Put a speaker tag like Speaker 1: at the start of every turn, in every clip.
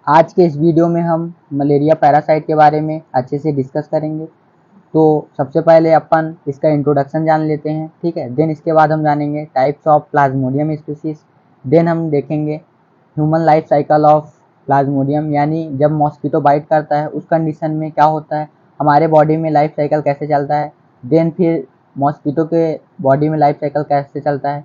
Speaker 1: आज के इस वीडियो में हम मलेरिया पैरासाइट के बारे में अच्छे से डिस्कस करेंगे। तो सबसे पहले अपन इसका इंट्रोडक्शन जान लेते हैं, ठीक है। देन इसके बाद हम जानेंगे types of plasmodium species. Then हम देखेंगे human life cycle of plasmodium, यानी जब मॉस्किटो बाइट करता है उस कंडीशन में क्या होता है, हमारे बॉडी में लाइफ साइकिल कैसे चलता है। देन फिर मॉस्किटो के बॉडी में लाइफ साइकिल कैसे चलता है।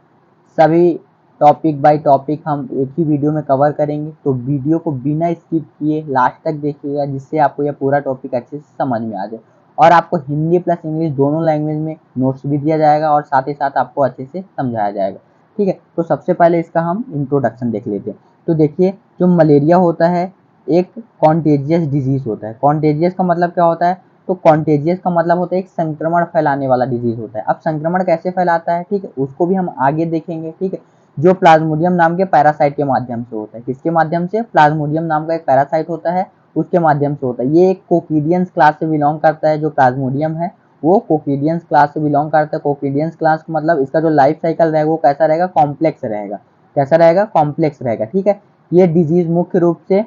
Speaker 1: सभी टॉपिक बाय टॉपिक हम एक ही वीडियो में कवर करेंगे, तो वीडियो को बिना स्किप किए लास्ट तक देखिएगा, जिससे आपको यह पूरा टॉपिक अच्छे से समझ में आ जाए। और आपको हिंदी प्लस इंग्लिश दोनों लैंग्वेज में नोट्स भी दिया जाएगा और साथ ही साथ आपको अच्छे से समझाया जाएगा, ठीक है। तो सबसे पहले इसका हम इंट्रोडक्शन देख लेते हैं। तो देखिए, जो मलेरिया होता है एक कॉन्टेजियस डिजीज होता है। कॉन्टेजियस का मतलब क्या होता है, तो कॉन्टेजियस का मतलब होता है एक संक्रमण फैलाने वाला डिजीज होता है। अब संक्रमण कैसे फैलाता है, ठीक है, उसको भी हम आगे देखेंगे, ठीक है। जो प्लाज्मोडियम नाम के पैरासाइट के माध्यम से होता है। किसके माध्यम से, प्लाज्मोडियम नाम का एक पैरासाइट होता है, उसके माध्यम से होता है। ये एक कोकिडियंस क्लास से बिलोंग करता है। जो प्लाज्मोडियम है वो कोकिडियंस क्लास से बिलोंग करता है। कोकिडियंस क्लास का मतलब इसका जो लाइफ साइकिल रहेगा वो कैसा रहेगा, कॉम्प्लेक्स रहेगा। कैसा रहेगा, कॉम्प्लेक्स रहेगा, ठीक है। ये डिजीज मुख्य रूप से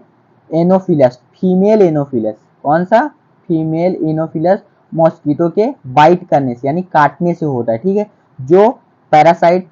Speaker 1: एनोफिलस, फीमेल एनोफिलस, कौन सा, फीमेल एनोफिलस मॉस्किटो के बाइट करने से यानी काटने से होता है, ठीक है। जो पैरासाइट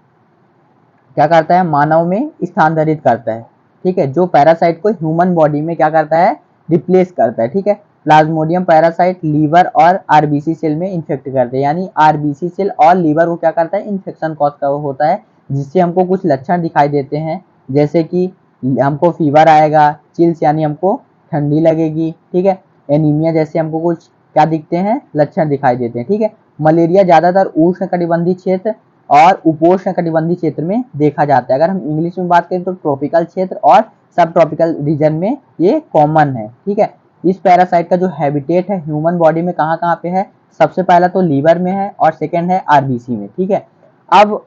Speaker 1: क्या करता है, मानव में स्थानांतरित करता है, ठीक है। जो पैरासाइट को ह्यूमन बॉडी में क्या करता है, रिप्लेस करता है, ठीक है। प्लाज्मोडियम पैरासाइट लीवर और आरबीसी सेल में इन्फेक्ट करते हैं, यानी आरबीसी सेल और लीवर को क्या करता है, इन्फेक्शन कॉज का होता है, जिससे हमको कुछ लक्षण दिखाई देते हैं, जैसे कि हमको फीवर आएगा, चिल्स यानी हमको ठंडी लगेगी, ठीक है। एनीमिया जैसे हमको कुछ क्या दिखते हैं, लक्षण दिखाई देते हैं, ठीक है। मलेरिया ज्यादातर उष्णकटिबंधीय क्षेत्र और उपोष्णकटिबंधीय क्षेत्र में देखा जाता है। अगर हम इंग्लिश में बात करें तो ट्रॉपिकल क्षेत्र और सब ट्रॉपिकल रीजन में ये कॉमन है, ठीक है। इस पैरासाइट का जो हैबिटेट है ह्यूमन बॉडी में कहाँ कहाँ पे है, सबसे पहला तो लीवर में है और सेकेंड है आरबीसी में, ठीक है। अब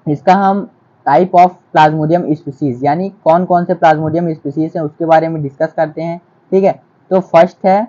Speaker 1: इसका हम टाइप ऑफ प्लाज्मोडियम स्पीसीज यानी कौन कौन से प्लाज्मोडियम स्पीसीज हैं उसके बारे में डिस्कस करते हैं, ठीक है। तो फर्स्ट है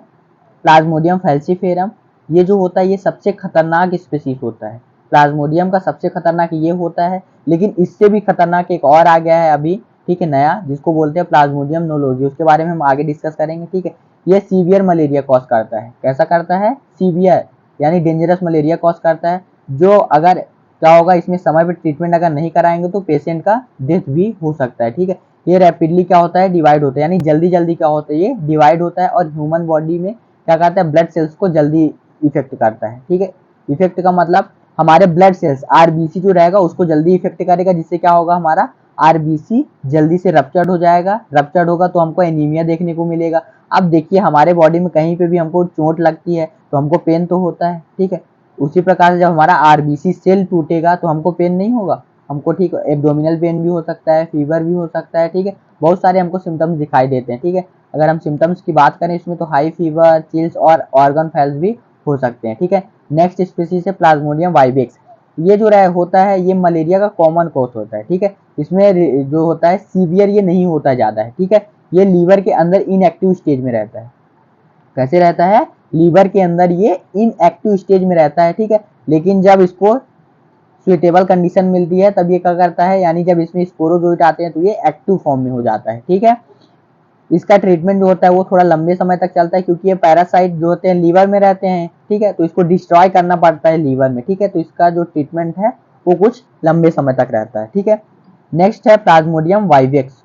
Speaker 1: प्लाज्मोडियम फैल्सीफेरम। ये जो होता है ये सबसे खतरनाक स्पीसीज होता है। प्लाज्मोडियम का सबसे खतरनाक ये होता है, लेकिन इससे भी खतरनाक एक और आ गया है अभी, ठीक है, नया, जिसको बोलते हैं प्लाज्मोडियम नोलोजी। उसके बारे में हम आगे डिस्कस करेंगे, ठीक है। ये सीवियर मलेरिया कॉज करता है। कैसा करता है, सीवियर यानी डेंजरस मलेरिया कॉज करता है। जो अगर क्या होगा, इसमें समय पर ट्रीटमेंट अगर नहीं कराएंगे तो पेशेंट का डेथ भी हो सकता है, ठीक है। ये रैपिडली क्या होता है, डिवाइड होता है, यानी जल्दी जल्दी क्या होता है, ये डिवाइड होता है और ह्यूमन बॉडी में क्या करता है, ब्लड सेल्स को जल्दी इफेक्ट करता है, ठीक है। इफेक्ट का मतलब हमारे ब्लड सेल्स आरबीसी जो रहेगा उसको जल्दी इफेक्ट करेगा, जिससे क्या होगा, हमारा आरबीसी जल्दी से रप्चर्ड हो जाएगा। रप्चर्ड होगा तो हमको एनीमिया देखने को मिलेगा। अब देखिए, हमारे बॉडी में कहीं पे भी हमको चोट लगती है तो हमको पेन तो होता है, ठीक है। उसी प्रकार से जब हमारा आरबीसी सेल टूटेगा तो हमको पेन नहीं होगा, हमको ठीक एब्डोमिनल पेन भी हो सकता है, फीवर भी हो सकता है, ठीक है। बहुत सारे हमको सिम्टम्स दिखाई देते हैं, ठीक है। अगर हम सिम्टम्स की बात करें इसमें तो हाई फीवर, चिल्स और ऑर्गन फेल्स भी हो सकते हैं, ठीक है। नेक्स्ट स्पीसीज है प्लाज्मोडियम वाइवेक्स। ये जो होता है ये मलेरिया का कॉमन कॉज होता है, ठीक है। इसमें जो होता है सीवियर ये नहीं होता ज़्यादा है, ठीक है। ये लीवर के अंदर इनएक्टिव स्टेज में रहता है। कैसे रहता है, लीवर के अंदर ये इनएक्टिव स्टेज में रहता है, ठीक है। लेकिन जब इसको सुइटेबल कंडीशन मिलती है तब ये क्या करता है, यानी जब इसमें स्पोरोजोइट आते हैं तो ये एक्टिव फॉर्म में हो जाता है, ठीक है। इसका ट्रीटमेंट जो होता है वो थोड़ा लंबे समय तक चलता है, क्योंकि ये पैरासाइट जो होते हैं लीवर में रहते हैं, ठीक है। तो इसको डिस्ट्रॉय करना पड़ता है लीवर में, ठीक है। तो इसका जो ट्रीटमेंट है वो कुछ लंबे समय तक रहता है, ठीक है। नेक्स्ट है plasmodium vivax.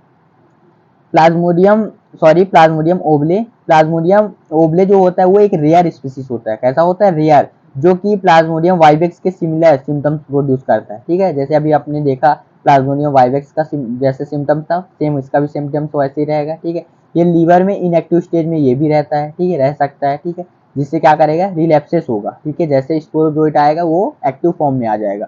Speaker 1: Plasmodium plasmodium ovale. Plasmodium ovale जो होता है वो एक रेयर स्पीसीज होता है। कैसा होता है, रेयर, जो कि प्लाज्मोडियम वाइवेक्स के सिमिलर सिम्टम्स प्रोड्यूस करता है, ठीक है। जैसे अभी आपने देखा प्लाज्मोडियम वाइवेक्स का जैसे सिम्टम्स था, सेम इसका भी सिम्टम्स वैसे ही रहेगा, ठीक है। ये लीवर में इनएक्टिव स्टेज में ये भी रहता है, ठीक है, रह सकता है, ठीक है। जिससे क्या करेगा, रिलैप्सेस होगा, ठीक है। जैसे स्पोरोजोइट आएगा वो एक्टिव फॉर्म में आ जाएगा।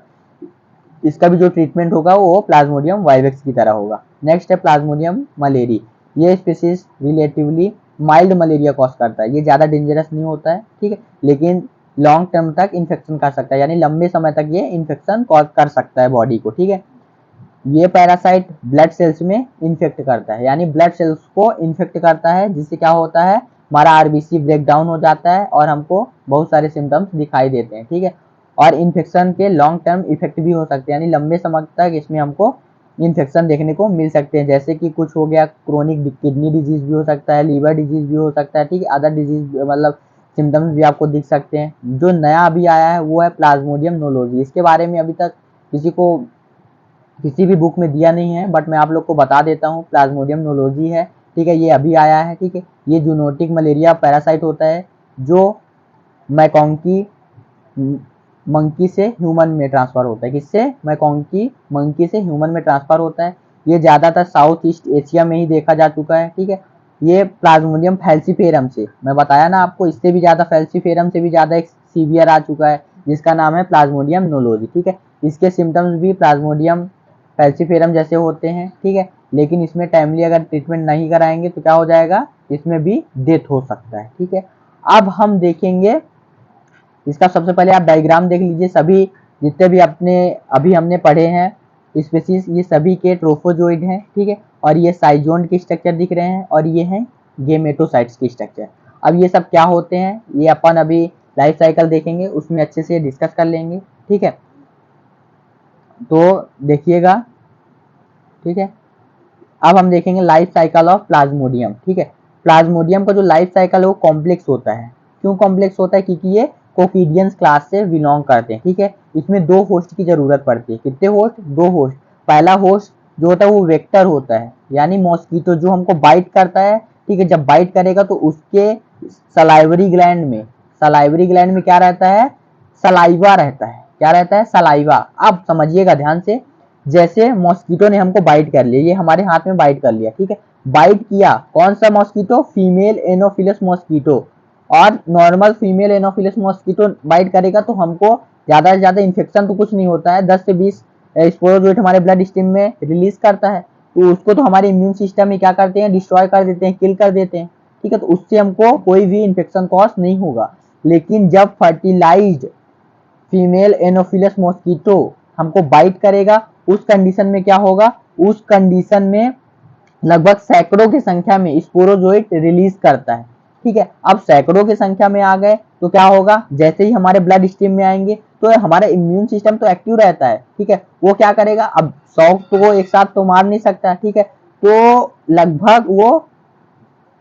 Speaker 1: इसका भी जो ट्रीटमेंट होगा वो प्लाज्मोडियम वाइवेक्स की तरह होगा। नेक्स्ट है प्लाज्मोडियम मलेरी। ये species relatively mild malaria cause करता है। ये ज़्यादा डेंजरस नहीं होता है, ठीक है, लेकिन लॉन्ग टर्म तक इन्फेक्शन कर सकता है, यानी लंबे समय तक ये इन्फेक्शन कॉज कर सकता है बॉडी को, ठीक है। ये पैरासाइट ब्लड सेल्स में इन्फेक्ट करता है, यानी ब्लड सेल्स को इन्फेक्ट करता है, जिससे क्या होता है, हमारा आरबीसी ब्रेक डाउन हो जाता है और हमको बहुत सारे सिम्टम्स दिखाई देते हैं, ठीक है। और इन्फेक्शन के लॉन्ग टर्म इफेक्ट भी हो सकते हैं, यानी लंबे समय तक इसमें हमको इन्फेक्शन देखने को मिल सकते हैं, जैसे कि कुछ हो गया क्रोनिक किडनी डिजीज भी हो सकता है, लीवर डिजीज भी हो सकता है, ठीक है, अदर डिजीज मतलब सिम्टम्स भी आपको दिख सकते हैं। जो नया अभी आया है वो है प्लाज्मोडियम नोलोजी। इसके बारे में अभी तक किसी को किसी भी बुक में दिया नहीं है, बट मैं आप लोग को बता देता हूँ। प्लाज्मोडियम नोलोजी है, ठीक है, ये अभी आया है, ठीक है। ये जूनोटिक मलेरिया पैरासाइट होता है जो मैकॉन्की मंकी से ह्यूमन में ट्रांसफर होता है। किससे? मैकॉन्की मंकी से ह्यूमन में ट्रांसफर होता है। ये ज़्यादातर साउथ ईस्ट एशिया में ही देखा जा चुका है, ठीक है। ये प्लाज्मोडियम फैल्सीफेरम से, मैं बताया ना आपको, इससे भी ज़्यादा, फैल्सीफेरम से भी ज़्यादा एक सीवियर आ चुका है जिसका नाम है प्लाज्मोडियम नोलोजी, ठीक है। इसके सिम्टम्स भी प्लाज्मोडियम फैल्सीफेरम जैसे होते हैं, ठीक है, लेकिन इसमें टाइमली अगर ट्रीटमेंट नहीं कराएंगे तो क्या हो जाएगा, इसमें भी डेथ हो सकता है, ठीक है। अब हम देखेंगे इसका, सबसे पहले आप डायग्राम देख लीजिए। सभी जितने भी अपने अभी हमने पढ़े हैं स्पीसीज, ये सभी के ट्रोफोजोइड हैं, ठीक है, और ये साइजोन के स्ट्रक्चर दिख रहे हैं, और ये हैं गेमेटोसाइट्स के स्ट्रक्चर। अब ये सब क्या होते हैं ये अपन अभी लाइफ साइकिल देखेंगे, उसमें अच्छे से डिस्कस कर लेंगे, ठीक है। तो देखिएगा, ठीक है। अब हम देखेंगे लाइफ साइकिल ऑफ प्लाज्मोडियम, ठीक है। प्लाज्मोडियम का जो लाइफ साइकिल है वो कॉम्प्लेक्स होता है। क्यों कॉम्प्लेक्स होता है? क्योंकि ये कोकिडियंस क्लास से बिलोंग करते हैं, ठीक है। इसमें 2 होस्ट की जरूरत पड़ती है। कितने होस्ट? 2 होस्ट। पहला होस्ट जो होता है वो वेक्टर होता है, यानी मॉस्किटो जो हमको बाइट करता है, ठीक है। जब बाइट करेगा तो उसके सलाइवरी ग्लैंड में क्या रहता है? सलाइवा रहता है। क्या रहता है? सलाइवा। अब समझिएगा ध्यान से, जैसे मॉस्किटो ने हमको बाइट कर लिया, ये हमारे हाथ में बाइट कर लिया, ठीक है। बाइट किया कौन सा मॉस्किटो? Female anopheles mosquito. और normal female anopheles mosquito bite करेगा तो हमको ज्यादा से ज्यादा इन्फेक्शन तो कुछ नहीं होता है, 10 से 20 स्पोरोजोइट हमारे ब्लड स्ट्रीम में रिलीज करता है, तो उसको तो हमारे इम्यून सिस्टम में क्या करते हैं? डिस्ट्रॉय कर देते हैं, किल कर देते हैं, ठीक है। तो उससे हमको कोई भी इन्फेक्शन कॉज नहीं होगा। लेकिन जब फर्टिलाइज्ड फीमेल एनोफिलस मॉस्किटो हमको बाइट करेगा, उस कंडीशन में क्या होगा? उस कंडीशन में लगभग सैकड़ों की संख्या में स्पोरोजोइट रिलीज करता है, ठीक है। अब सैकड़ों की संख्या में आ गए तो क्या होगा? जैसे ही हमारे ब्लड स्ट्रीम में आएंगे तो हमारा इम्यून सिस्टम तो एक्टिव रहता है, ठीक है। वो क्या करेगा? अब 100 को एक साथ तो मार नहीं सकता, ठीक है, तो लगभग वो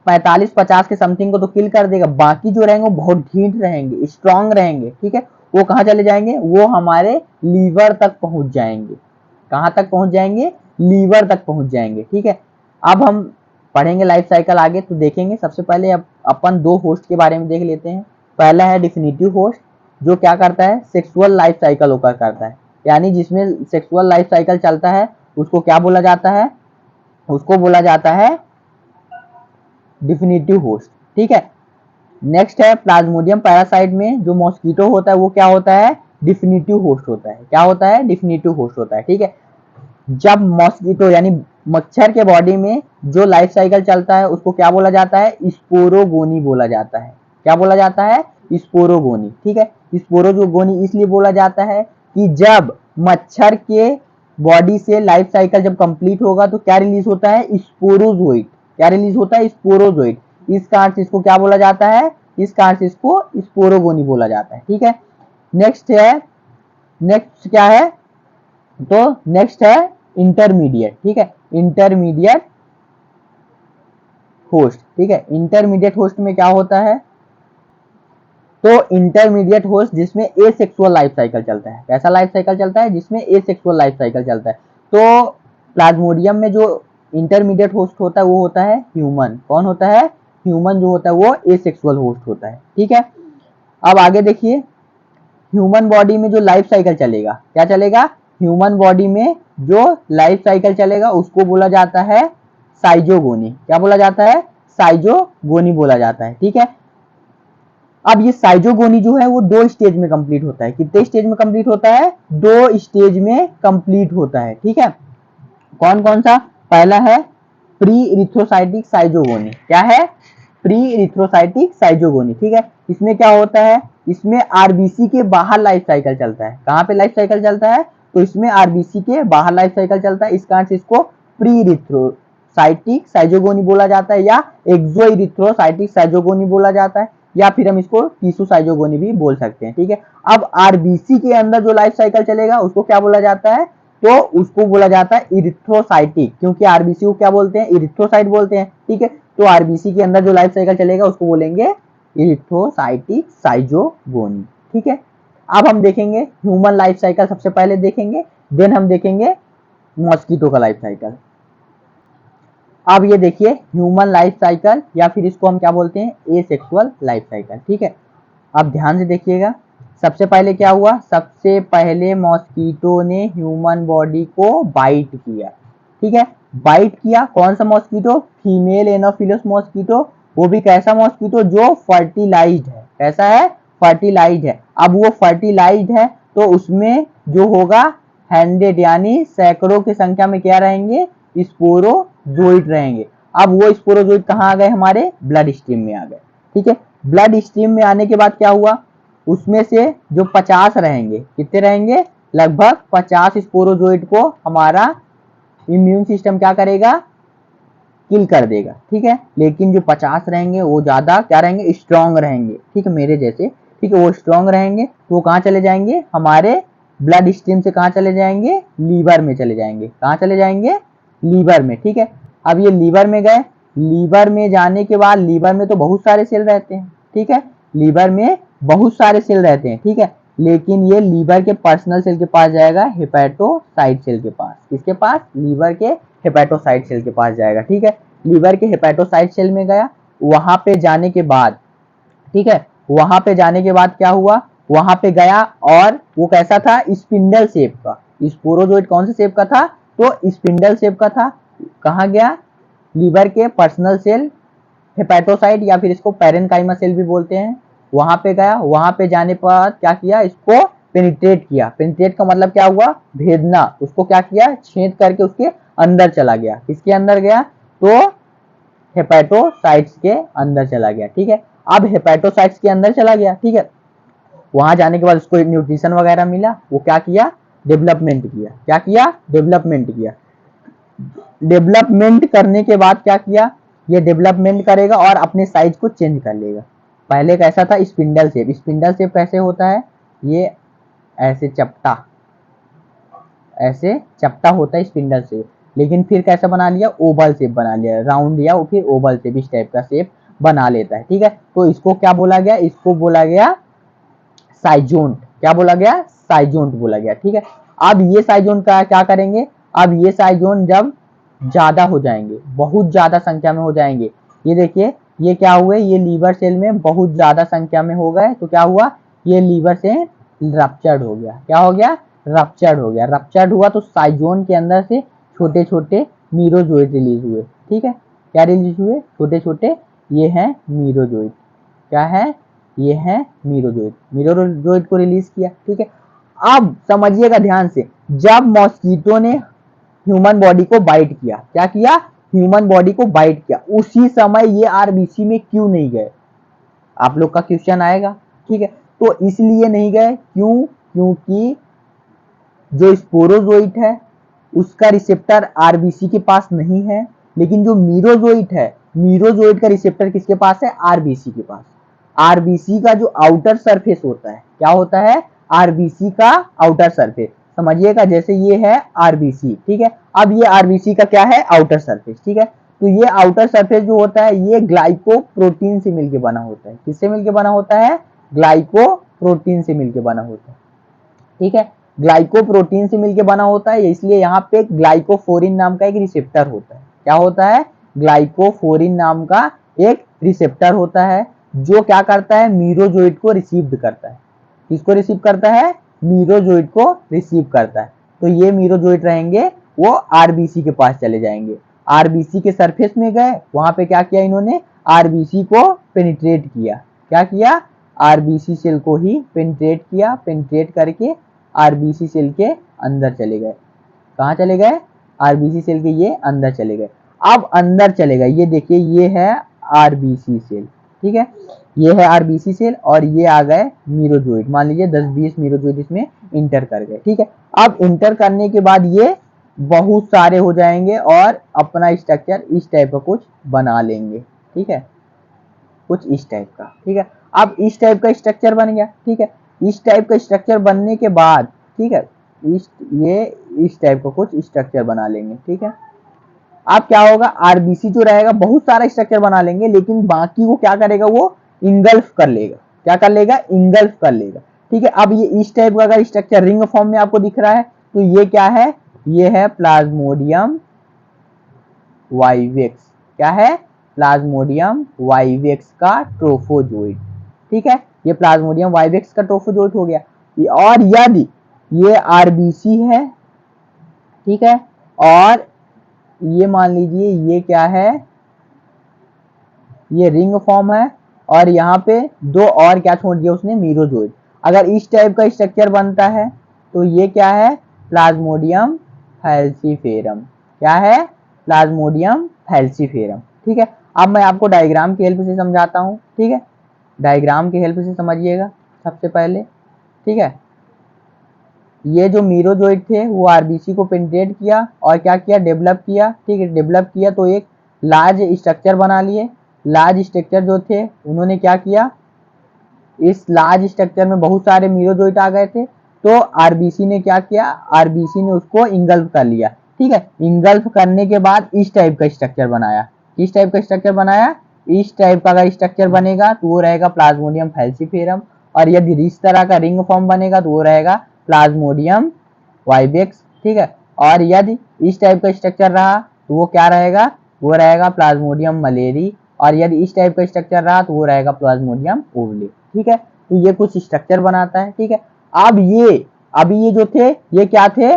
Speaker 1: 45-50 के समथिंग को तो किल कर देगा। बाकी जो रहेंगे वो बहुत ढीठ रहेंगे, स्ट्रांग रहेंगे, ठीक है। वो कहाँ चले जाएंगे? वो हमारे लीवर तक पहुंच जाएंगे। कहाँ तक पहुंच जाएंगे? लीवर तक पहुंच जाएंगे, ठीक है। अब हम पढ़ेंगे लाइफ साइकिल आगे तो देखेंगे। सबसे पहले अपन 2 होस्ट के बारे में देख लेते हैं। पहला है डिफिनिटिव होस्ट, जो क्या करता है? सेक्सुअल लाइफ साइकिल होकर करता है, यानी जिसमें सेक्सुअल लाइफ साइकिल चलता है उसको क्या बोला जाता है? उसको बोला जाता है डिफिनिटिव होस्ट, ठीक है। नेक्स्ट है प्लाज्मोडियम पैरासाइट में जो मॉस्किटो होता है वो क्या होता है? डिफिनिटिव होस्ट होता है। क्या होता है? डिफिनिटिव होस्ट होता है, ठीक है। जब मॉस्किटो यानी मच्छर के बॉडी में जो लाइफ साइकिल चलता है उसको क्या बोला जाता है? स्पोरोगोनी बोला जाता है। क्या बोला जाता है? स्पोरोगोनी, ठीक है। स्पोरोगोनी इसलिए बोला जाता है कि जब मच्छर के बॉडी से लाइफ साइकिल जब कंप्लीट होगा तो क्या रिलीज होता है? स्पोरोजोइट। क्या रिलीज होता है? स्पोरोजोइट। इस कारण से इसको क्या बोला जाता है? इस कारण से इसको स्पोरोगोनी बोला जाता है, ठीक है। नेक्स्ट है, नेक्स्ट क्या है? तो नेक्स्ट है इंटरमीडिएट, ठीक है। इंटरमीडिएट होस्ट, ठीक है। इंटरमीडिएट होस्ट में क्या होता है? तो इंटरमीडिएट होस्ट जिसमें एसेक्सुअल लाइफ साइकिल चलता है। कैसा लाइफ साइकिल चलता है? जिसमें एसेक्सुअल लाइफ साइकिल चलता है। तो प्लाज्मोडियम में जो इंटरमीडिएट होस्ट होता है वो होता है ह्यूमन। कौन होता है? ह्यूमन जो होता है वो एसेक्सुअल होस्ट होता है, ठीक है। अब आगे देखिए, ह्यूमन बॉडी में जो लाइफ साइकिल चलेगा, क्या चलेगा? ह्यूमन बॉडी में जो लाइफ साइकिल चलेगा उसको बोला जाता है साइजोगोनी। क्या बोला जाता है? साइजोगोनी बोला जाता है, ठीक है। अब ये साइजोगोनी जो है वो 2 स्टेज में कंप्लीट होता है। कितने स्टेज में कंप्लीट होता है? 2 स्टेज में कंप्लीट होता है, ठीक है। कौन कौन सा? पहला है प्री इरिथ्रोसाइटिक साइजोगोनी। क्या है? प्री इरिथ्रोसाइटिक साइजोगोनी, ठीक है। इसमें क्या होता है? इसमें आरबीसी के बाहर लाइफ साइकिल चलता है। कहां पे लाइफ साइकिल चलता है? तो इसमें आरबीसी के बाहर लाइफ साइकिल चलता है। इस कारण से इसको प्री इरिथ्रोसाइटिक साइजोगोनी बोला जाता है, या एक्सो इरिथ्रोसाइटिक साइजोगोनी बोला जाता है, या फिर हम इसको टीसू साइजोगोनी भी बोल सकते हैं, ठीक है। अब आरबीसी के अंदर जो लाइफ साइकिल चलेगा उसको क्या बोला जाता है? तो उसको बोला जाता है इरिथ्रोसाइटिक, क्योंकि आरबीसी को क्या बोलते हैं, इरिथ्रोसाइट बोलते हैं। ठीक है, तो आरबीसी के अंदर जो लाइफ साइकिल चलेगा उसको बोलेंगे इरिथ्रोसाइटिक साइजोगोनी। ठीक है, अब हम देखेंगे ह्यूमन लाइफ साइकिल सबसे पहले देखेंगे, देन हम देखेंगे मॉस्किटो का लाइफ साइकिल। अब ये देखिए ह्यूमन लाइफ साइकिल, या फिर इसको हम क्या बोलते हैं, एसेक्सुअल लाइफ साइकिल। ठीक है, अब ध्यान से देखिएगा, सबसे पहले क्या हुआ, सबसे पहले मॉस्किटो ने ह्यूमन बॉडी को बाइट किया। ठीक है, बाइट किया, कौन सा मॉस्किटो, फीमेल एनोफिलस मॉस्किटो, वो भी कैसा मॉस्किटो, जो फर्टिलाइज्ड है। कैसा है, फर्टिलाइज्ड है। अब वो फर्टिलाइज्ड है तो उसमें जो होगा हैंडेड, यानी सैकड़ों की संख्या में क्या रहेंगे, स्पोरोजोइट रहेंगे। अब वो स्पोरोजोइट कहाँ आ गए, हमारे ब्लड स्ट्रीम में आ गए। ठीक है, ब्लड स्ट्रीम में आने के बाद क्या हुआ, उसमें से जो 50 रहेंगे, कितने रहेंगे, लगभग 50 स्पोरोजोइट को हमारा इम्यून सिस्टम क्या करेगा, किल कर देगा। ठीक है, लेकिन जो 50 रहेंगे वो ज्यादा क्या रहेंगे, स्ट्रांग रहेंगे। ठीक है, मेरे जैसे। ठीक है, वो स्ट्रांग रहेंगे तो वो कहाँ चले जाएंगे, हमारे ब्लड स्ट्रीम से कहाँ चले जाएंगे, लीवर में चले जाएंगे। कहाँ चले जाएंगे, लीवर में। ठीक है, अब ये लीवर में गए, लीवर में जाने के बाद, लीवर में तो बहुत सारे सेल रहते हैं। ठीक है, लीवर में बहुत सारे सेल रहते हैं। ठीक है, लेकिन ये लीवर के पर्सनल सेल के पास जाएगा, हेपेटोसाइट सेल के पास। किसके पास, लीवर के हेपेटोसाइट सेल के पास जाएगा। ठीक है, लीवर के हेपेटोसाइट सेल में गया, वहां पे जाने के बाद, ठीक है, वहां पे जाने के बाद क्या हुआ, वहां पे गया और वो कैसा था, स्पिंडल शेप का। स्पोरोजोइट कौन से शेप का था, तो स्पिंडल शेप का था। कहाँ गया, लीवर के पर्सनल सेल हेपेटोसाइट, या फिर इसको पैरेनकाइमा सेल भी बोलते हैं, वहां पे गया। वहां पे जाने पर क्या किया, इसको पेनिट्रेट किया। पेनिट्रेट का मतलब क्या हुआ, भेदना। उसको क्या किया, छेद करके उसके अंदर चला गया। किसके अंदर गया, तो हेपेटोसाइट्स के अंदर चला गया। ठीक है, अब हेपेटोसाइट्स के अंदर चला गया। ठीक है, वहां जाने के बाद उसको न्यूट्रिशन वगैरह मिला, वो क्या किया, डेवलपमेंट किया। क्या किया, डेवलपमेंट किया। डेवलपमेंट करने के बाद क्या किया, ये डेवलपमेंट करेगा और अपने साइज को चेंज कर लेगा। पहले कैसा था, स्पिंडल शेप। स्पिंडल शेप कैसे होता है, ये ऐसे चपटा, ऐसे चपटा होता है स्पिंडल शेप। लेकिन फिर कैसा बना लिया, ओवल शेप बना लिया, राउंड या फिर ओवल शेप, इस टाइप का शेप बना लेता है। ठीक है, तो इसको क्या बोला गया, इसको बोला गया साइजोन्ट। क्या बोला गया, साइजोन्ट बोला गया। ठीक है, अब ये साइजोन्ट का क्या करेंगे, अब ये साइजोन्ट जब ज्यादा हो जाएंगे, बहुत ज्यादा संख्या में हो जाएंगे, ये देखिए ये क्या हुए, ये लीवर सेल में बहुत ज्यादा संख्या में हो गए, तो क्या हुआ, ये लीवर से रप्चर्ड हो गया। क्या हो गया, रप्चर्ड हो गया। रप्चर्ड हुआ तो साइजोन के अंदर से छोटे छोटे मीरोजोइड रिलीज हुए। ठीक है, क्या रिलीज हुए, छोटे छोटे, ये हैं मीरोजोइड। क्या है, ये है मीरोजोइड। मीरोजोइड को रिलीज किया। ठीक है, अब समझिएगा ध्यान से, जब मॉस्किटो ने ह्यूमन बॉडी को बाइट किया, क्या किया, ह्यूमन बॉडी को बाइट किया, उसी समय ये आरबीसी में क्यों नहीं गए, आप लोग का क्वेश्चन आएगा। ठीक है, तो इसलिए नहीं गए, क्यों, क्योंकि जो स्पोरोजोइट है उसका रिसेप्टर आरबीसी के पास नहीं है, लेकिन जो मीरोजोइट है, मीरोजोइट का रिसेप्टर किसके पास है, आरबीसी के पास। आरबीसी का जो आउटर सरफेस होता है, क्या होता है, आरबीसी का आउटर सरफेस। समझिएगा, जैसे ये है आरबीसी। ठीक है, अब ये आरबीसी का क्या है, आउटर सरफेस। ठीक है, तो ये आउटर सरफेस जो होता है, ये ग्लाइकोप्रोटीन से मिलके बना होता है। किससे मिलके बना होता है, ग्लाइकोप्रोटीन से मिलके बना होता है। ठीक है, ग्लाइकोप्रोटीन से मिलके बना होता है, इसलिए यहाँ पे ग्लाइकोफोरिन नाम का एक रिसेप्टर होता है। क्या होता है, ग्लाइकोफोरिन नाम का एक रिसेप्टर होता है, जो क्या करता है, मीरोजोइड को रिसीव करता है। किसको रिसीव करता है, मीरोजोइड को रिसीव करता है। तो ये मीरोजोइड रहेंगे, वो आरबीसी के पास चले जाएंगे। आरबीसी के सरफेस में गए, वहां पे क्या किया इन्होंने, आरबीसी को पेनिट्रेट किया। क्या किया, आरबीसी सेल को ही पेनिट्रेट किया। पेनिट्रेट करके आरबीसी सेल के अंदर चले गए। कहाँ चले गए, आरबीसी सेल के ये अंदर चले गए। अब अंदर चले गए, ये देखिए ये है आरबीसी सेल। ठीक है, ये है आरबीसी सेल और ये आ गए मीरोजोइड, मान लीजिए 10-20 मीरोजोइड इसमें इंटर कर गए। ठीक है, अब इंटर करने के बाद ये बहुत सारे हो जाएंगे और अपना स्ट्रक्चर इस टाइप का कुछ बना लेंगे। ठीक है, कुछ इस टाइप का। ठीक है, अब इस टाइप का स्ट्रक्चर बन गया। ठीक है, इस टाइप का स्ट्रक्चर बनने के बाद, ठीक है, ये इस टाइप का कुछ स्ट्रक्चर बना लेंगे, ठीक है। अब क्या होगा, आरबीसी जो रहेगा बहुत सारा स्ट्रक्चर बना लेंगे, लेकिन बाकी को क्या करेगा, वो इंगल्फ कर लेगा। क्या कर लेगा, इंगल्फ कर लेगा, ठीक है। अब ये इस टाइप का अगर स्ट्रक्चर रिंग फॉर्म में आपको दिख रहा है तो ये क्या है, ये है प्लाज्मोडियम वाइवेक्स। क्या है, प्लाज्मोडियम वाइवेक्स का ट्रोफोजोइड, ठीक है। ये प्लाज्मोडियम वाइवेक्स का ट्रोफोजोइड हो गया। और यदि ये आरबीसी है, ठीक है, और ये मान लीजिए ये क्या है, ये रिंग फॉर्म है, और यहाँ पे दो और क्या छोड़ दिया उसने, मीरोजोइड। अगर इस टाइप का स्ट्रक्चर बनता है तो ये क्या है, प्लाज्मोडियम फैल्सीफेरम। क्या है, प्लाज्मोडियम फैल्सीफेरम, ठीक है। अब मैं आपको डायग्राम की हेल्प से समझाता हूँ, ठीक है। डायग्राम की हेल्प से समझिएगा सबसे पहले, ठीक है। ये जो मीरोजोइड थे वो आरबीसी को पेनिट्रेट किया और क्या किया, डेवलप किया, ठीक है। डेवलप किया तो एक लार्ज स्ट्रक्चर बना लिए। लार्ज स्ट्रक्चर जो थे उन्होंने क्या किया, इस लार्ज स्ट्रक्चर में बहुत सारे मीरोजोइड आ गए थे, तो आरबीसी ने क्या किया, आरबीसी ने उसको इंगल्फ कर लिया, ठीक है। इंगल्फ करने के बाद इस टाइप का स्ट्रक्चर बनाया। किस टाइप का स्ट्रक्चर बनाया, इस टाइप का अगर स्ट्रक्चर बनेगा तो वो रहेगा प्लाज्मोडियम फैल्सीफेरम, और यदि इस तरह का रिंग फॉर्म बनेगा तो वो रहेगा प्लाज्मोडियम वाइवेक्स, ठीक है। और यदि इस टाइप का स्ट्रक्चर रहा तो वो क्या रहेगा, वो रहेगा प्लाज्मोडियम मलेरी, और यदि इस टाइप का स्ट्रक्चर रहा तो वो रहेगा प्लाज्मोडियम ओवले, ठीक है। तो ये कुछ स्ट्रक्चर बनाता है, ठीक है। अब ये अभी ये जो थे ये क्या थे,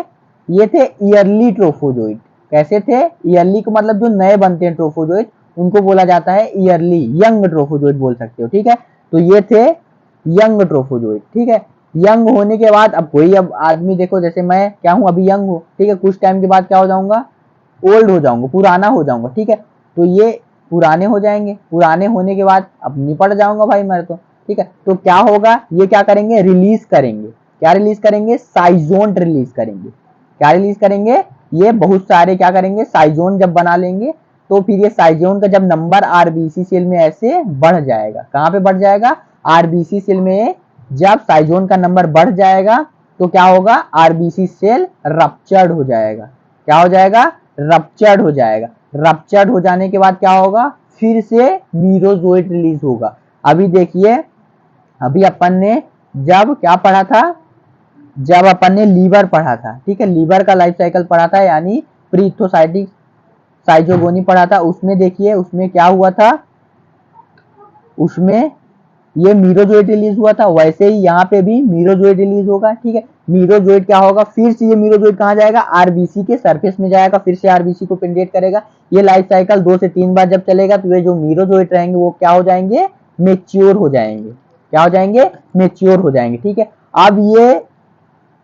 Speaker 1: ये थे ईयरली ट्रोफोजोइड। कैसे थे, ईयरली का मतलब जो नए बनते हैं ट्रोफोजोइड उनको बोला जाता है ईयरली, यंग ट्रोफोजोइड बोल सकते हो, ठीक है। तो ये थे यंग ट्रोफोजोइड, ठीक है। यंग होने के बाद अब कोई, अब आदमी देखो जैसे मैं क्या हूं, अभी यंग हूं, ठीक है। कुछ टाइम के बाद क्या हो जाऊंगा, ओल्ड हो जाऊंगा, पुराना हो जाऊंगा, ठीक है। तो ये पुराने हो जाएंगे, पुराने होने के बाद अब निपट जाऊंगा भाई मैं तो, ठीक है। तो क्या होगा, ये क्या करेंगे, रिलीज करेंगे। क्या रिलीज करेंगे, साइजोन रिलीज करेंगे। क्या रिलीज करेंगे, ये बहुत सारे क्या करेंगे, साइजोन जब बना लेंगे तो फिर ये साइजोन का जब नंबर आरबीसी सेल में ऐसे बढ़ जाएगा, कहां पे बढ़ जाएगा, आरबीसी सेल में जब साइजोन का नंबर बढ़ जाएगा तो क्या होगा, आरबीसी सेल रप्चर्ड हो जाएगा। क्या हो जाएगा, रप्चर्ड हो जाएगा। रप्चर्ड हो जाने के बाद क्या होगा, फिर से मीरोजोइड रिलीज होगा। अभी देखिए, अभी अपन ने जब क्या पढ़ा था, जब अपन ने लीवर पढ़ा था, ठीक है, लीवर का लाइफ साइकिल पढ़ा था, यानी प्रीथोसाइटिक साइजोगोनी पढ़ा था। उसमें देखिए उसमें क्या हुआ था, उसमें ये मीरोजोइड रिलीज हुआ था, वैसे ही यहाँ पे भी मीरोजोइड रिलीज होगा, ठीक है। मीरोजोइड क्या होगा, फिर से ये मीरोजोइड कहाँ जाएगा, आरबीसी के सरफेस में जाएगा, फिर से आरबीसी को पेनिट्रेट करेगा। ये लाइफ साइकिल 2 से 3 बार जब चलेगा तो ये जो मीरोजोइड रहेंगे वो क्या हो जाएंगे, मेच्योर हो जाएंगे। क्या हो जाएंगे, मेच्योर हो जाएंगे, ठीक है। अब ये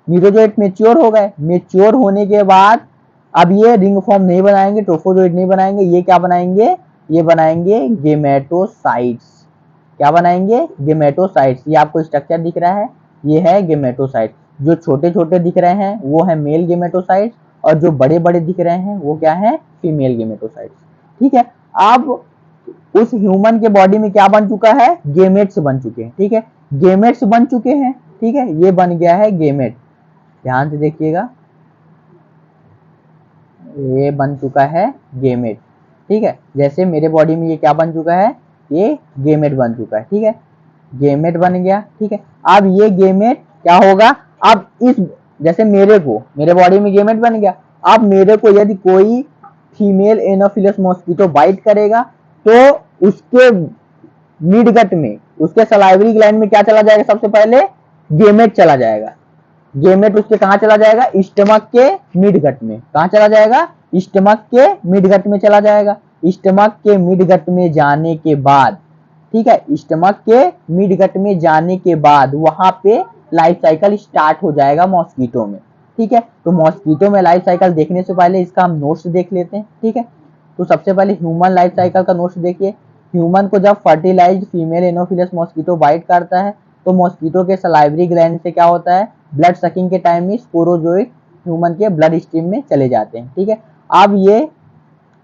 Speaker 1: मीरोजोइड मेच्योर हो गए, मेच्योर होने के बाद अब ये रिंग फॉर्म नहीं बनाएंगे, ट्रोफोजोइड नहीं बनाएंगे, ये क्या बनाएंगे, ये बनाएंगे गेमेटोसाइट्स। क्या बनाएंगे, गेमेटोसाइट्स। ये आपको स्ट्रक्चर दिख रहा है, ये है गेमेटोसाइट। जो छोटे छोटे दिख रहे हैं वो है मेल गेमेटोसाइट्स, और जो बड़े बड़े दिख रहे हैं वो क्या है, फीमेल गेमेटोसाइट्स, ठीक है। अब उस ह्यूमन के बॉडी में क्या बन चुका है, गेमेट्स बन चुके हैं, ठीक है। गेमेट्स बन चुके हैं, ठीक है, ये बन गया है गेमेट। ध्यान से देखिएगा, ये बन चुका है गेमेट, ठीक है। जैसे मेरे बॉडी में ये क्या बन चुका है, ये गेमेट बन चुका है, ठीक है। गेमेट बन गया, ठीक है। अब ये गेमेट क्या होगा, अब इस जैसे मेरे को, मेरे बॉडी में गेमेट बन गया। अब मेरे को यदि कोई फीमेल एनोफिलस मॉस्किटो बाइट करेगा तो उसके मिडगट में, उसके सलाइवरी ग्लैंड में क्या चला जाएगा, सबसे पहले गेमेट चला जाएगा। गेमेट उसके कहां चला जाएगा, स्टमक के मिडगट में। कहां चला जाएगा, स्टमक के मिडगट में चला जाएगा। स्टमक के मिडगट में जाने के बाद, ठीक है, स्टमक के मिडगट में जाने के बाद वहां पे लाइफ साइकिल स्टार्ट हो जाएगा मॉस्किटो में, ठीक है। तो मॉस्किटो में लाइफ साइकिल देखने से पहले इसका हम नोट्स देख लेते हैं, ठीक है। तो सबसे पहले ह्यूमन लाइफ साइकिल का नोट्स देखिए। ह्यूमन को जब fertilize female anopheles mosquito bite करता है तो मॉस्किटो के सलाइवरी ग्लैंड से क्या होता है, ब्लड सकिंग के टाइम में स्पोरोजोइड ह्यूमन के ब्लड स्ट्रीम में चले जाते हैं, ठीक है। अब ये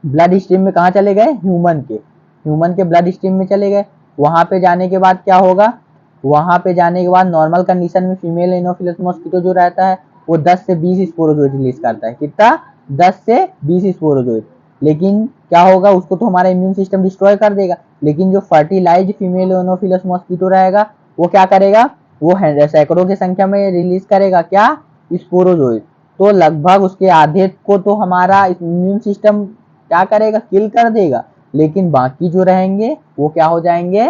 Speaker 1: ब्लड स्ट्रीम में कहा चले गए, ह्यूमन के ब्लड स्ट्रीम में चले गए। वहां पे जाने के बाद क्या होगा, वहां पे जाने के बाद नॉर्मल कंडीशन में फीमेल एनोफिलस मॉस्किटो जो रहता है वो 10 से 20 स्पोरोजोइट रिलीज करता है। कितना? 10 से 20 स्पोरोजोइट। लेकिन क्या होगा, उसको तो हमारा इम्यून सिस्टम डिस्ट्रॉय कर देगा, लेकिन जो फर्टिलाइज फीमेल एनोफिलस मॉस्किटो रहेगा वो क्या करेगा, वो सैकड़ों की संख्या में रिलीज करेगा क्या, स्पोरोजोइट। तो लगभग उसके आधे को तो हमारा इम्यून सिस्टम क्या करेगा, किल कर देगा, लेकिन बाकी जो रहेंगे वो क्या हो जाएंगे,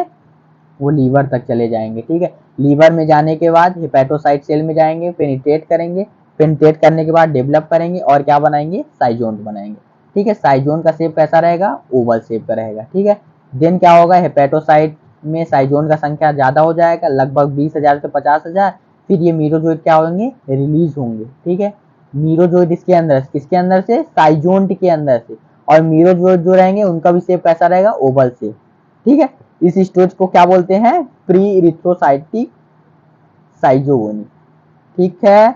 Speaker 1: वो लीवर तक चले जाएंगे। ठीक है, लीवर में जाने के बाद हेपेटोसाइट सेल में जाएंगे, पेनिट्रेट करेंगे, पेनिट्रेट करने के बाद डेवलप करेंगे और क्या बनाएंगे, साइजोन बनाएंगे। ठीक है, साइजोन का शेप कैसा रहेगा, ओवल शेप का रहेगा। ठीक है, देन क्या होगा, हेपेटोसाइट में साइजोन का संख्या ज्यादा हो जाएगा, लगभग 20,000 से 50,000। फिर ये मीरोजोइड क्या होंगे, रिलीज होंगे। ठीक है, मीरोजोइड इसके अंदर, किसके अंदर से, साइजोन के अंदर से। और मीरोजोइड जो रहेंगे उनका भी शेप कैसा रहेगा, ओवल शेप। ठीक है, इस स्टेज को क्या बोलते हैं, प्री इरिथ्रोसाइटिक साइजोगोनी। ठीक है,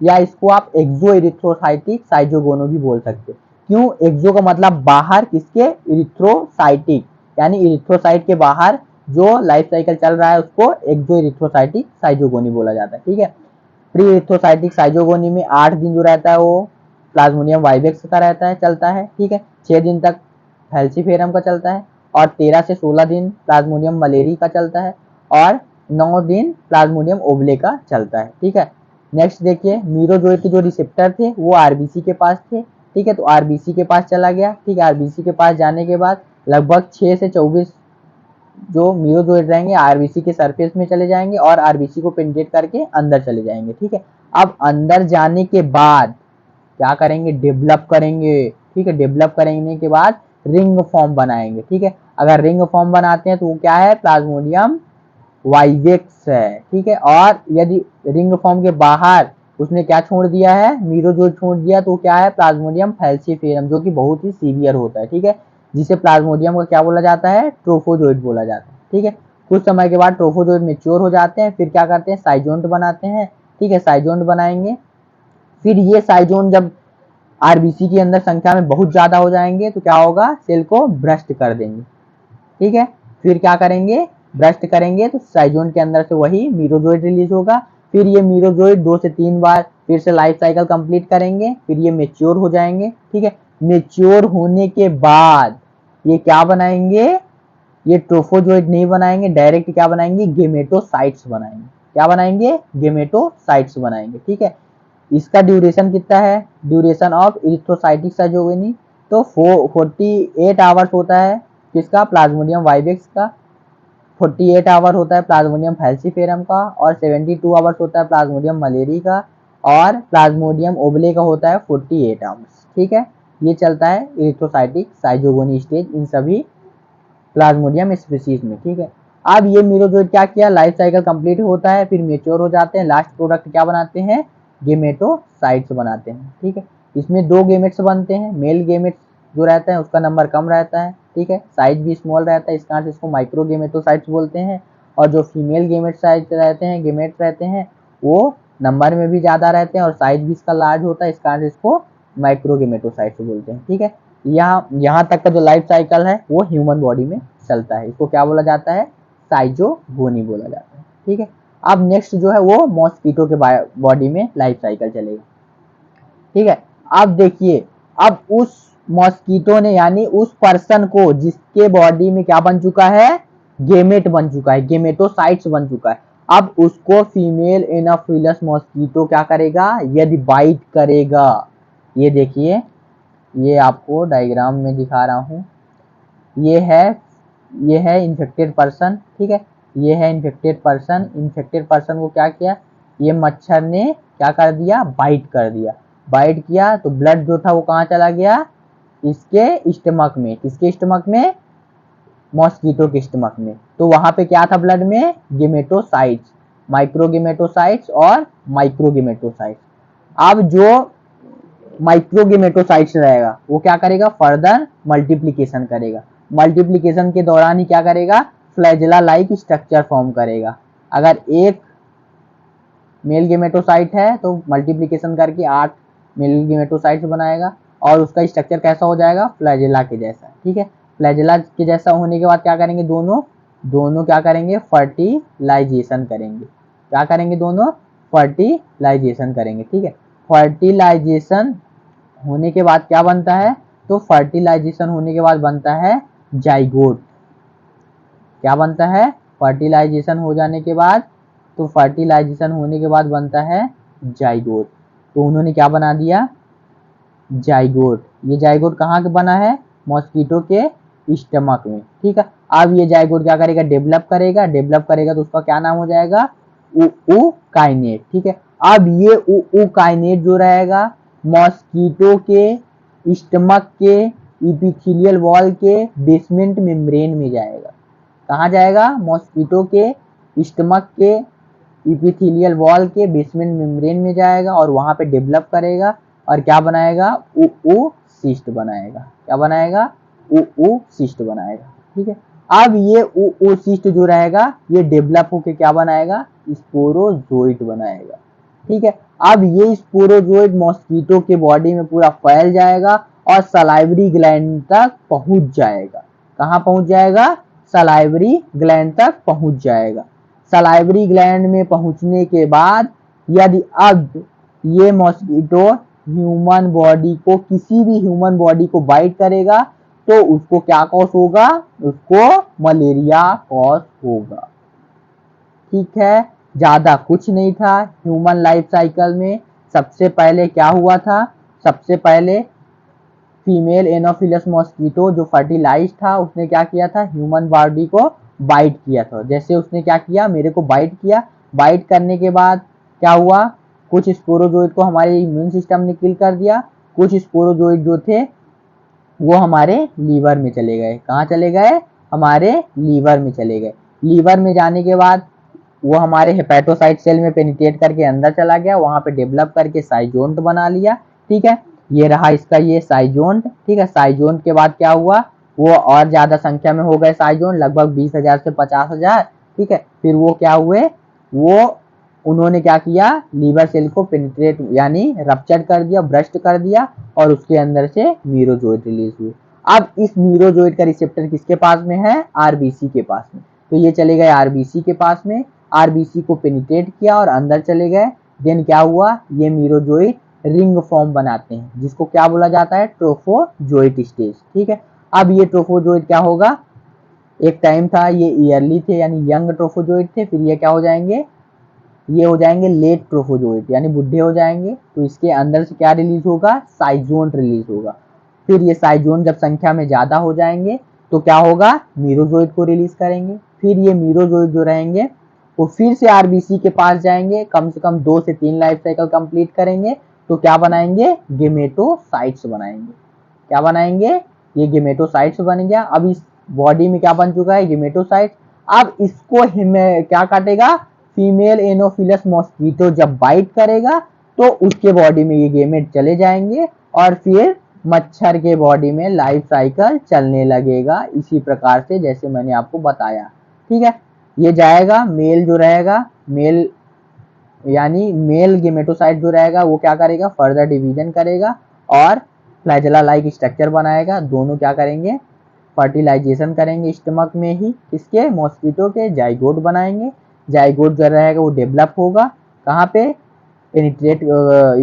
Speaker 1: या इसको आप एक्सो इरिथ्रोसाइटिक साइजोगोनो भी बोल सकते हैं। क्यों, एक्सो का मतलब बाहर, किसके, इरिथ्रोसाइटिक, यानी इरिथ्रोसाइट के बाहर जो लाइफ साइकिल चल रहा है उसको एक्सो इरिथ्रोसाइटिक साइजोगोनी बोला जाता है। ठीक है, प्री इरिथ्रोसाइटिक साइजोगोनी में 8 दिन जो रहता है वो प्लाज्मोडियम वाइवेक्स का रहता है, चलता है। ठीक है, 6 दिन तक फैल्सीफेरम का चलता है, और 13 से 16 दिन प्लाज्मोडियम मलेरी का चलता है, और 9 दिन प्लाज्मोडियम ओवले का चलता है। ठीक है, नेक्स्ट देखिए, मीरोजोइड के जो रिसेप्टर थे वो आरबीसी के पास थे। ठीक है, तो आरबीसी के पास चला गया। ठीक है, आरबीसी के पास जाने के बाद लगभग 6 से 24 जो मीरोजोइड रहेंगे आरबीसी के सरफेस में चले जाएंगे और आरबीसी को पेनिट्रेट करके अंदर चले जाएंगे। ठीक है, अब अंदर जाने के बाद क्या करेंगे, डेवलप करेंगे। ठीक है, डेवलप करने के बाद रिंग फॉर्म बनाएंगे। ठीक है, अगर रिंग फॉर्म बनाते हैं तो वो क्या है, प्लाज्मोडियम वाइवेक्स है। ठीक है, और यदि रिंग फॉर्म के बाहर उसने क्या छोड़ दिया है, मीरोजोइड छोड़ दिया, तो क्या है, प्लाज्मोडियम फैल्सीफेरम, जो कि बहुत ही सीवियर होता है। ठीक है, जिसे प्लाज्मोडियम का क्या बोला जाता है, ट्रोफोजोइड बोला जाता है। ठीक है, कुछ समय के बाद ट्रोफोजोइड मेच्योर हो जाते हैं, फिर क्या करते हैं, साइजोन्ट बनाते हैं। ठीक है, साइजोन्ट बनाएंगे, फिर ये साइजोन जब आरबीसी के अंदर संख्या में बहुत ज्यादा हो जाएंगे तो क्या होगा, सेल को भ्रष्ट कर देंगे। ठीक है, फिर क्या करेंगे, भ्रष्ट करेंगे तो साइजोन के अंदर से वही मीरोजोइड रिलीज होगा। फिर ये मीरोजोइड 2 से 3 बार फिर से लाइफ साइकिल कंप्लीट करेंगे, फिर ये मेच्योर हो जाएंगे। ठीक है, मेच्योर होने के बाद ये क्या बनाएंगे, ये ट्रोफोजोइड नहीं बनाएंगे, डायरेक्ट क्या बनाएंगे, गेमेटोसाइट्स बनाएंगे। क्या बनाएंगे, गेमेटोसाइट्स बनाएंगे। ठीक है, इसका ड्यूरेशन कितना है, ड्यूरेशन ऑफ इरिथ्रोसाइटिक साइजोगोनी, तो 48 आवर्स होता है किसका, प्लाज्मोडियम वाइवेक्स का, 48 आवर होता है प्लाज्मोडियम फैल्सीफेरम का, और 72 आवर्स होता है प्लाज्मोडियम मलेरी का, और प्लाज्मोडियम ओबले का होता है 48 आवर्स। ठीक है, ये चलता है इरिथ्रोसाइटिक साइजोगोनी स्टेज इन सभी प्लाज्मोडियम स्पीशीज में। ठीक है, अब ये मीरोजोइड क्या किया, लाइफ साइकिल कंप्लीट होता है, फिर मेच्योर हो जाते हैं, लास्ट प्रोडक्ट क्या बनाते हैं, गेमेटोसाइट्स बनाते हैं। ठीक है, इसमें 2 गेमेट्स बनते हैं, मेल गेमेट्स जो रहता है उसका नंबर कम रहता है। ठीक है, साइज भी स्मॉल रहता है, इस कारण से इसको माइक्रो गेमेटोसाइट्स बोलते हैं। और जो फीमेल गेमेट साइज रहते हैं, गेमेट्स रहते हैं, वो नंबर में भी ज्यादा रहते हैं और साइज भी इसका लार्ज होता है, इस कारण से इसको माइक्रो गेमेटोसाइट्स बोलते हैं। ठीक है, यहाँ तक का जो लाइफ साइकिल है वो ह्यूमन बॉडी में चलता है, इसको क्या बोला जाता है, साइजोगोनी बोला जाता है। ठीक है, अब नेक्स्ट जो है वो मॉस्किटो के बॉडी में लाइफ साइकिल चलेगा। ठीक है, अब देखिए, अब उस मॉस्किटो ने, यानी उस पर्सन को जिसके बॉडी में क्या बन चुका है, गेमेट बन चुका है, गेमेटोसाइट्स बन चुका है, अब उसको फीमेल एनाफिलस मॉस्किटो क्या करेगा, यदि बाइट करेगा, ये देखिए, ये आपको डायग्राम में दिखा रहा हूं, ये है इन्फेक्टेड पर्सन। ठीक है, ये है इन्फेक्टेड पर्सन, इन्फेक्टेड पर्सन को क्या किया, ये मच्छर ने क्या कर दिया, बाइट कर दिया, बाइट किया तो ब्लड जो था वो कहाँ चला गया, इसके स्टमक में, किसके स्टमक में, मॉस्किटो के स्टमक में। तो वहां पे क्या था ब्लड में, गेमेटोसाइट्स, माइक्रोगेमेटोसाइट्स और माइक्रोगेमेटोसाइट्स। अब जो माइक्रोगेमेटोसाइट्स रहेगा वो क्या करेगा, फर्दर मल्टीप्लीकेशन करेगा, मल्टीप्लीकेशन के दौरान ही क्या करेगा, फ्लैजेला लाइक स्ट्रक्चर फॉर्म करेगा। अगर एक मेल गेमेटोसाइट है तो मल्टीप्लीकेशन करके 8 मेल गेमेटोसाइट्स बनाएगा और उसका स्ट्रक्चर कैसा हो जाएगा, फ्लैजेला के जैसा। ठीक है, फ्लैजेला के जैसा होने के बाद क्या करेंगे, दोनों क्या करेंगे, फर्टिलाइजेशन करेंगे। क्या करेंगे, दोनों फर्टिलाइजेशन करेंगे। ठीक है, फर्टिलाइजेशन होने के बाद क्या बनता है, तो फर्टिलाइजेशन होने के बाद बनता है जाइगोट। क्या बनता है, फर्टिलाइजेशन हो जाने के बाद, तो फर्टिलाइजेशन होने के बाद बनता है जाइगोट। तो उन्होंने क्या बना दिया, जाइगोट। ये जाइगोट कहाँ के बना है, मॉस्किटो के स्टमक में। ठीक है, अब ये जाइगोट क्या करेगा, डेवलप करेगा, डेवलप करेगा तो उसका क्या नाम हो जाएगा, ऊकाइनेट। ठीक है, अब ये ऊकाइनेट जो रहेगा मॉस्किटो के स्टमक के इपिथेलियल वॉल के बेसमेंट मेम्ब्रेन में जाएगा। कहाँ जाएगा, मॉस्किटो के स्टमक के इपिथेलियल वॉल के बेसमेंट मेम्ब्रेन में जाएगा और वहां पे डेवलप करेगा और क्या बनाएगा, oocyst बनाएगा। क्या बनाएगा, oocyst बनाएगा। ठीक है, अब ये oocyst जो रहेगा ये डेवलप होके क्या बनाएगा, स्पोरोजोइट बनाएगा। ठीक है, अब ये स्पोरोजोइट मॉस्किटो के बॉडी में पूरा फैल जाएगा और सलाइवरी ग्लैंड तक पहुंच जाएगा। कहाँ पहुंच जाएगा, सलाइवरी ग्लैंड तक पहुंच जाएगा। सलाइवरी ग्लैंड में पहुंचने के बाद यदि अब ये मॉस्किटो ह्यूमन बॉडी को, किसी भी ह्यूमन बॉडी को बाइट करेगा तो उसको क्या कॉज होगा, उसको मलेरिया कॉज होगा। ठीक है, ज्यादा कुछ नहीं था ह्यूमन लाइफ साइकिल में। सबसे पहले क्या हुआ था, सबसे पहले फीमेल एनोफिलस मॉस्किटो जो फर्टिलाइज था उसने क्या किया था, ह्यूमन बॉडी को बाइट किया था। जैसे उसने क्या किया, मेरे को बाइट किया, बाइट करने के बाद क्या हुआ, कुछ स्पोरोजोइड को हमारे इम्यून सिस्टम ने किल कर दिया, कुछ स्पोरोजोइड जो थे वो हमारे लीवर में चले गए। कहाँ चले गए, हमारे लीवर में चले गए। लीवर में जाने के बाद वो हमारे हेपेटोसाइट सेल में पेनिट्रेट करके अंदर चला गया, वहां पे डेवलप करके साइजोन्ट बना लिया। ठीक है, ये रहा इसका ये साइजोन्ट। ठीक है, साइजोन्ट के बाद क्या हुआ, वो और ज्यादा संख्या में हो गए साइजोन्ट, लगभग 20,000 से 50,000। ठीक है, फिर वो क्या हुए, वो उन्होंने क्या किया, लीवर सेल को पेनिट्रेट यानी रप्चर कर दिया, ब्रस्ट कर दिया और उसके अंदर से मीरोजोइड रिलीज हुए। अब इस मीरोजोइड का रिसेप्टर किसके पास में है, आरबीसी के पास में। तो ये चले गए आरबीसी के पास में, आरबीसी को पेनिट्रेट किया और अंदर चले गए। देन क्या हुआ, ये मीरोजोइड रिंग फॉर्म बनाते हैं जिसको क्या बोला जाता है, ट्रोफोजोइट स्टेज। ठीक है, अब ये ट्रोफोजोइट क्या होगा, एक टाइम था ये ईयरली थे यानी यंग ट्रोफोजोइट थे, फिर ये क्या हो जाएंगे, ये हो जाएंगे लेट ट्रोफोजोइट यानी बुढ़े हो जाएंगे। तो इसके अंदर से क्या रिलीज होगा, साइजोन्ट रिलीज होगा। फिर ये साइजोन जब संख्या में ज्यादा हो जाएंगे तो क्या होगा, मीरोजोइट को रिलीज करेंगे। फिर ये मीरोजोइट जो रहेंगे वो फिर से आरबीसी के पास जाएंगे, कम से कम 2 से 3 लाइफ साइकिल कंप्लीट करेंगे तो क्या बनाएंगे, गेमेटोसाइट्स बनाएंगे। क्या बनाएंगे, ये गेमेटोसाइट्स बन गया। अब इस बॉडी में क्या बन चुका है, गेमेटोसाइट। अब इसको क्या काटेगा, फीमेल एनोफिलस मॉस्किटो जब बाइट करेगा तो उसके बॉडी में ये गेमेट चले जाएंगे और फिर मच्छर के बॉडी में लाइफ साइकिल चलने लगेगा इसी प्रकार से जैसे मैंने आपको बताया। ठीक है, ये जाएगा, मेल जो रहेगा, मेल यानी मेल गेमेटोसाइट जो रहेगा वो क्या करेगा, फर्दर डिवीजन करेगा और फ्लैजेला लाइक स्ट्रक्चर बनाएगा। दोनों क्या करेंगे, फर्टिलाइजेशन करेंगे स्टमक में ही, किसके, मॉस्किटो के, जाइगोट बनाएंगे। जाइगोट जो रहेगा वो डेवलप होगा कहाँ पे, पेनिट्रेट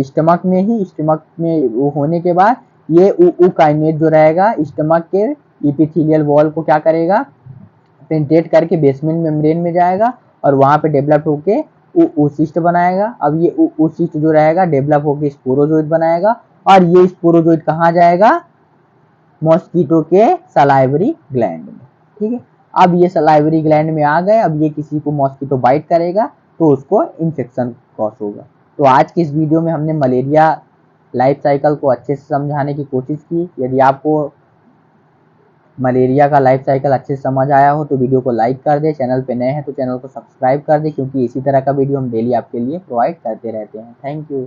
Speaker 1: स्टमक में ही। स्टमक में वो होने के बाद ये ऊकाइनेट जो रहेगा स्टमक के इपिथेलियल वॉल को क्या करेगा, पेनिट्रेट करके बेसमेंट मेम्ब्रेन में जाएगा और वहां पे डेवलप होके oocyst बनाएगा। अब ये oocyst जो रहेगा डेवलप होके स्पोरोजोइट बनाएगा और ये स्पोरोजोइट कहाँ जाएगा, मॉस्किटो के सलाइवरी ग्लैंड में। ठीक है, अब ये सलाइवरी ग्लैंड में आ गए, अब ये किसी को मॉस्किटो बाइट करेगा तो उसको इन्फेक्शन कॉज होगा। तो आज की इस वीडियो में हमने मलेरिया लाइफ साइकिल को अच्छे से समझाने की कोशिश की। यदि आपको मलेरिया का लाइफ साइकिल अच्छे से समझ आया हो तो वीडियो को लाइक कर दे, चैनल पे नए हैं तो चैनल को सब्सक्राइब कर दे क्योंकि इसी तरह का वीडियो हम डेली आपके लिए प्रोवाइड करते रहते हैं। Thank you.